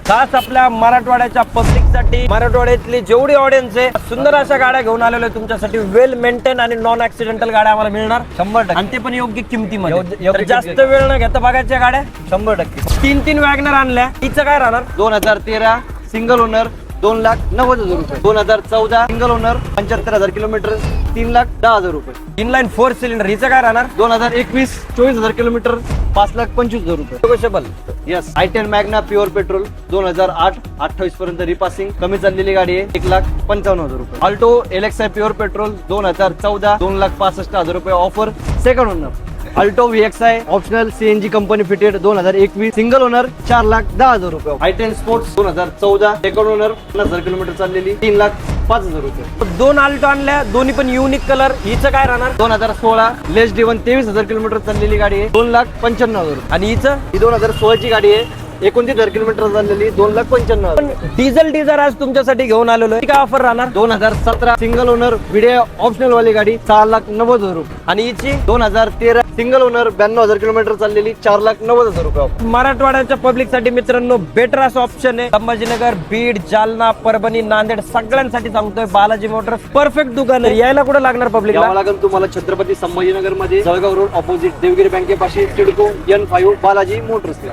खास आपल्या मराठवाड्याच्या पब्लिक साठी, मराठवाड्यातली जेवढी ऑडियन्स आहे, सुंदर अशा गाड्या घेऊन आलेलो आहे तुमच्यासाठी. वेल मेंटेन आणि नॉन ऍक्सिडेंटल गाड्या आम्हाला मिळणार 100%. आणि ते पण योग्य किमतीमध्ये. योग्य तर जास्त वेळ न घेता बघायच्या गाड्या 100%. 3 वॅगनर आणल्या. तिचं काय राहणार? 2013 सिंगल ओनर 2,90,000 रुपये. 2014 सिंगल ओनर 75,000 किलोमीटर 3,10,000 रुपये. Inline 4 cylinder. हिचं काय राहणार? 2021 24,000 किलोमीटर 5,25,000 रुपये. Negotiable. Yes. I10 Magna pure petrol 2008 28 पर्यंत रिपासिंग, कमी चाललेली गाडी आहे, 1,55,000 रुपये. ऑल्टो LXI प्युअर पेट्रोल 2014 2,65,000 रुपये offer, second owner. Alto VXI optional CNG company fitted 2021 single owner 4,10,000 रुपये. I10 sports 2014 second owner 50,000 kilometre चाललेली 3,05,000 रुपये. 2 आल्टो आणल्या, दोन्ही पण युनिक कलर. हिचं काय राहणार? 2016 लेस ड्रिव्हन 23,000 किलोमीटर चाललेली गाडी आहे, 2,95,000 रुपये. आणि हिचं ही 2016 ची गाडी आहे, 29,000 किलोमीटर चाललेली 2,95,000. पण डिझेल डिझायर आज तुमच्यासाठी घेऊन आलेलो आहे. काय ऑफर राहणार? 2017 सिंगल ओनर व्हिडिओ ऑप्शनल वाली गाडी 6,90,000 रुपये. आणि हिची 2013 सिंगल ओनर 92,000 किलोमीटर चाललेली 4,90,000 रुपये. मराठवाड्याच्या पब्लिक साठी मित्रांनो बेटर असं ऑप्शन आहे. संभाजीनगर, बीड, जालना, परभणी, नांदेड सगळ्यांसाठी सांगतोय बालाजी मोटर्स परफेक्ट दुकान आहे. यायला कुठे लागणार पब्लिकला? यावं लागेल तुम्हाला छत्रपती संभाजीनगर मध्ये, जळगाव रोड ऑपोजिट देवगिरी बँकेपाशी, सिडको N5 बालाजी मोटर्सला.